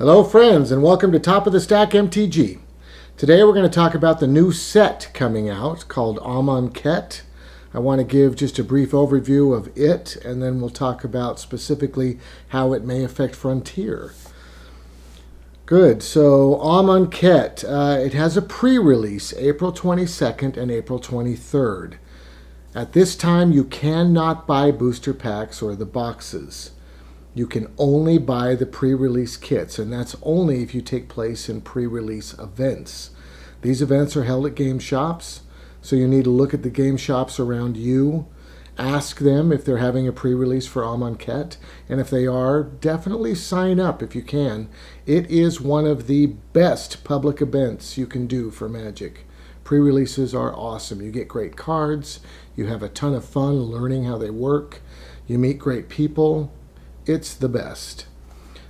Hello friends, and welcome to Top of the Stack MTG. Today we're going to talk about the new set coming out called Amonkhet. I want to give just a brief overview of it, and then we'll talk about specifically how it may affect Frontier. Good, so Amonkhet, it has a pre-release April 22nd and April 23rd. At this time you cannot buy booster packs or the boxes. You can only buy the pre-release kits, and that's only if you take place in pre-release events. These events are held at game shops, so you need to look at the game shops around you. Ask them if they're having a pre-release for Amonkhet, and if they are, definitely sign up if you can. It is one of the best public events you can do for Magic. Pre-releases are awesome. You get great cards, you have a ton of fun learning how they work, you meet great people. It's the best.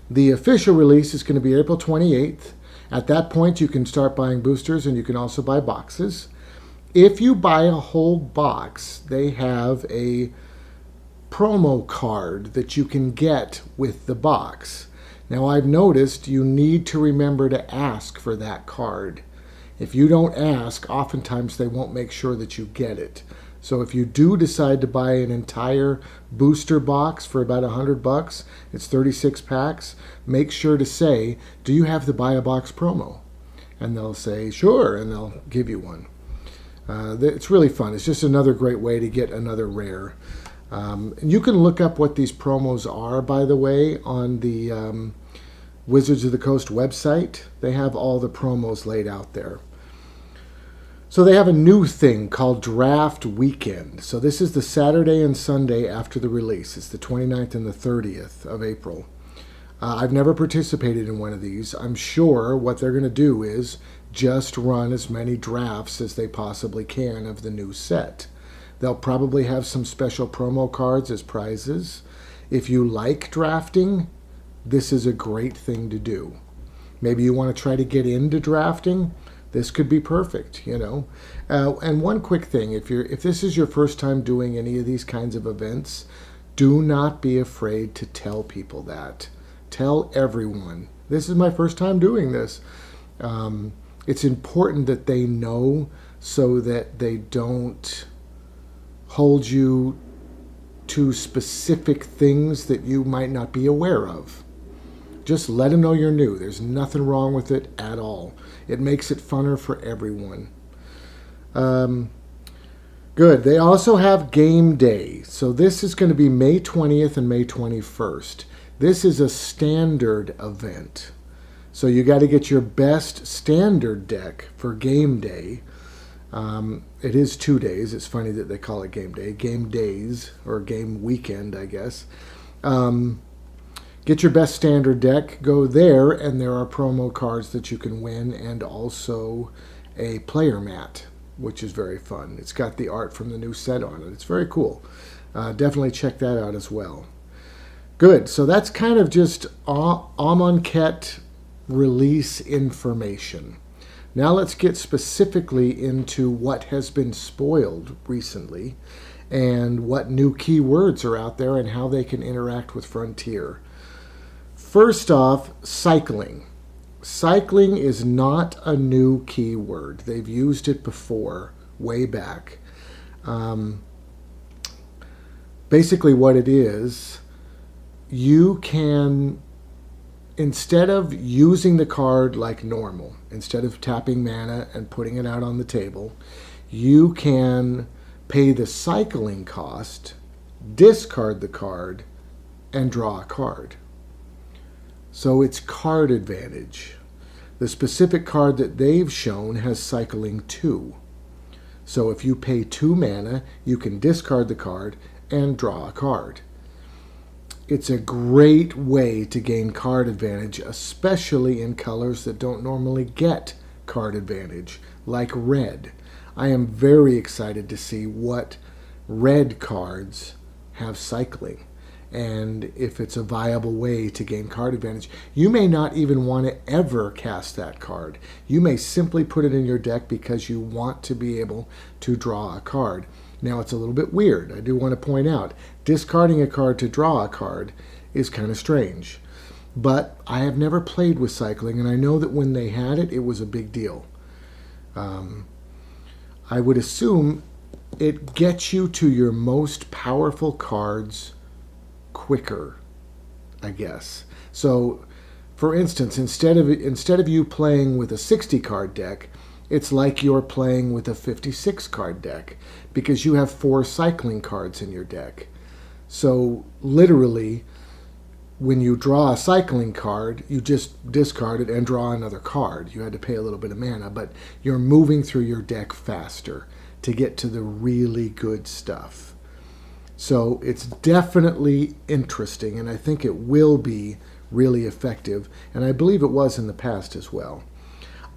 The official release is going to be April 28th. At that point, you can start buying boosters, and you can also buy boxes. If you buy a whole box, they have a promo card that you can get with the box. Now, I've noticed you need to remember to ask for that card. If you don't ask, oftentimes they won't make sure that you get it. So if you do decide to buy an entire booster box for about $100, it's 36 packs, make sure to say, do you have the buy a box promo? And they'll say, sure, and they'll give you one. It's really fun. It's just another great way to get another rare. You can look up what these promos are, by the way, on the Wizards of the Coast website. They have all the promos laid out there. So they have a new thing called Draft Weekend. So this is the Saturday and Sunday after the release. It's the 29th and the 30th of April. I've never participated in one of these. I'm sure what they're going to do is just run as many drafts as they possibly can of the new set. They'll probably have some special promo cards as prizes. If you like drafting, this is a great thing to do. Maybe you want to try to get into drafting. This could be perfect, you know. And one quick thing, if this is your first time doing any of these kinds of events, do not be afraid to tell people that. Tell everyone, this is my first time doing this. It's important that they know so that they don't hold you to specific things that you might not be aware of. Just let them know you're new. There's nothing wrong with it at all. It makes it funner for everyone. Good. They also have game day. So this is going to be May 20th and May 21st. This is a standard event. So you got to get your best standard deck for game day. It is 2 days. It's funny that they call it game day. Game days, or game weekend, I guess. Get your best standard deck, go there, and there are promo cards that you can win, and also a player mat, which is very fun. It's got the art from the new set on it. It's very cool. Definitely check that out as well. Good, so that's kind of just Amonkhet release information. Now let's get specifically into what has been spoiled recently, and what new keywords are out there, and how they can interact with Frontier. First off, cycling. Cycling is not a new keyword. They've used it before, way back. Basically what it is, you can, instead of using the card like normal, instead of tapping mana and putting it out on the table, you can pay the cycling cost, discard the card, and draw a card. So it's card advantage. The specific card that they've shown has cycling 2. So if you pay 2 mana, you can discard the card and draw a card. It's a great way to gain card advantage, especially in colors that don't normally get card advantage, like red. I am very excited to see what red cards have cycling, and if it's a viable way to gain card advantage. You may not even want to ever cast that card. You may simply put it in your deck because you want to be able to draw a card. Now, it's a little bit weird. I do want to point out, discarding a card to draw a card is kind of strange. But I have never played with cycling, and I know that when they had it, it was a big deal. Um, I would assume it gets you to your most powerful cards quicker, I guess. So, for instance, instead of you playing with a 60 card deck, it's like you're playing with a 56 card deck because you have 4 cycling cards in your deck. So, literally, when you draw a cycling card, you just discard it and draw another card. You had to pay a little bit of mana, but you're moving through your deck faster to get to the really good stuff. So it's definitely interesting, and I think it will be really effective, and I believe it was in the past as well.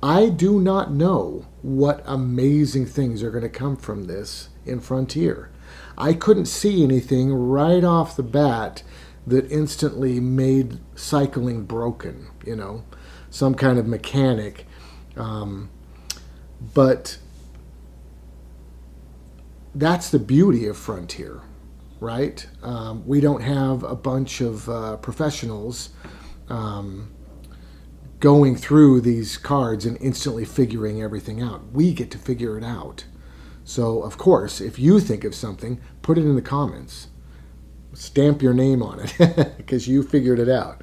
I do not know what amazing things are going to come from this in Frontier. I couldn't see anything right off the bat that instantly made cycling broken, some kind of mechanic. But that's the beauty of Frontier, right? We don't have a bunch of professionals going through these cards and instantly figuring everything out. We get to figure it out. So, of course, if you think of something, put it in the comments. Stamp your name on it because you figured it out.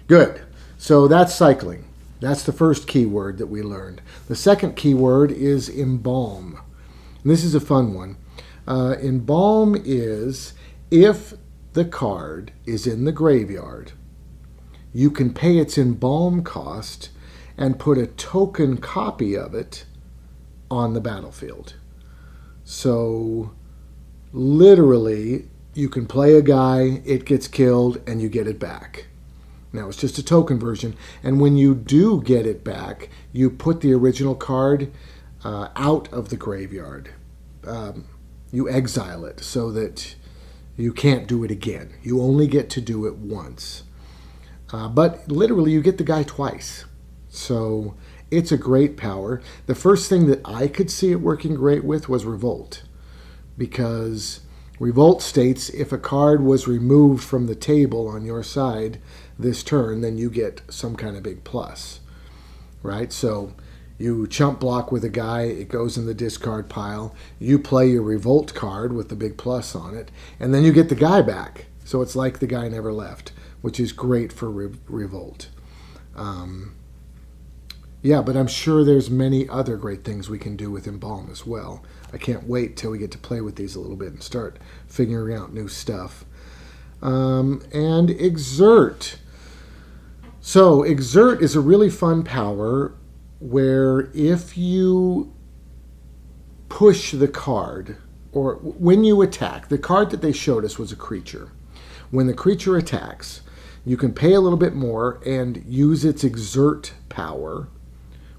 Good. So that's cycling. That's the first keyword that we learned. The second keyword is embalm. And this is a fun one. Embalm is if the card is in the graveyard, you can pay its embalm cost and put a token copy of it on the battlefield. So literally, you can play a guy, it gets killed, and you get it back. Now, it's just a token version, and when you do get it back, you put the original card out of the graveyard. You exile it so that you can't do it again. You only get to do it once. But literally, you get the guy twice. So it's a great power. The first thing that I could see it working great with was Revolt, because Revolt states if a card was removed from the table on your side this turn, then you get some kind of big plus, right? So you chump block with a guy, it goes in the discard pile, you play your Revolt card with the big plus on it, and then you get the guy back. So it's like the guy never left, which is great for Revolt. Yeah, but I'm sure there's many other great things we can do with Embalm as well. I can't wait till we get to play with these a little bit and start figuring out new stuff. And Exert. So Exert is a really fun power where if you push the card, or when you attack, the card that they showed us was a creature. When the creature attacks, you can pay a little bit more and use its Exert power,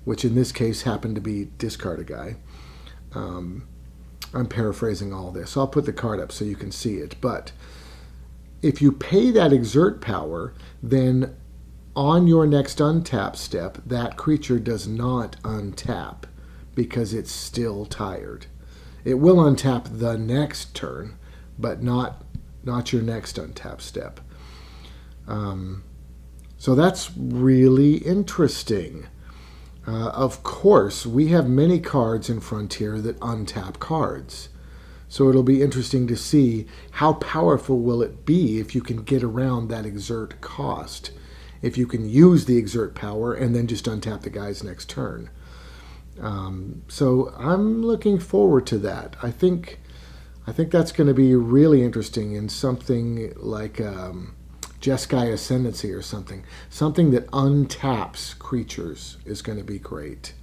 which in this case happened to be discard a guy. I'm paraphrasing all this. I'll put the card up so you can see it. But if you pay that Exert power, then on your next untap step, that creature does not untap because it's still tired. It will untap the next turn, but not your next untap step. So that's really interesting. Of course, we have many cards in Frontier that untap cards. So it'll be interesting to see how powerful will it be if you can get around that Exert cost. If you can use the Exert power and then just untap the guy's next turn. So I'm looking forward to that. I think that's going to be really interesting in something like Jeskai Ascendancy or something. Something that untaps creatures is going to be great.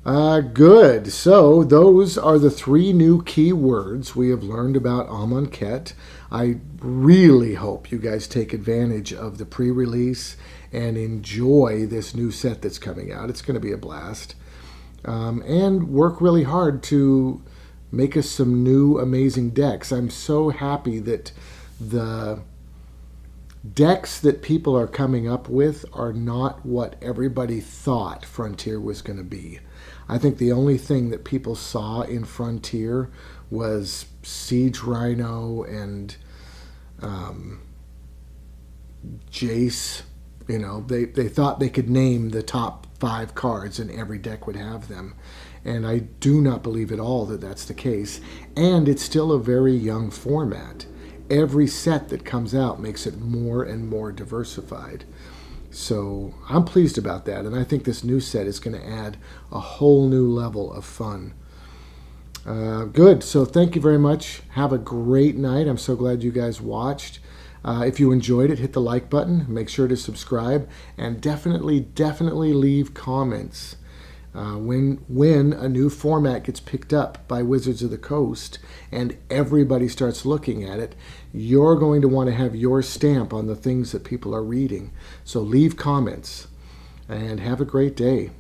Good. So those are the 3 new keywords we have learned about Amonkhet. I really hope you guys take advantage of the pre-release and enjoy this new set that's coming out. It's going to be a blast. And work really hard to make us some new amazing decks. I'm so happy that the decks that people are coming up with are not what everybody thought Frontier was going to be. I think the only thing that people saw in Frontier was Siege Rhino and Jace. You know, they thought they could name the top 5 cards and every deck would have them. And I do not believe at all that that's the case. And it's still a very young format. Every set that comes out makes it more and more diversified. So I'm pleased about that. And I think this new set is going to add a whole new level of fun. Good. So thank you very much. Have a great night. I'm so glad you guys watched. If you enjoyed it, hit the like button. Make sure to subscribe. And definitely leave comments. When a new format gets picked up by Wizards of the Coast and everybody starts looking at it, you're going to want to have your stamp on the things that people are reading. So leave comments and have a great day.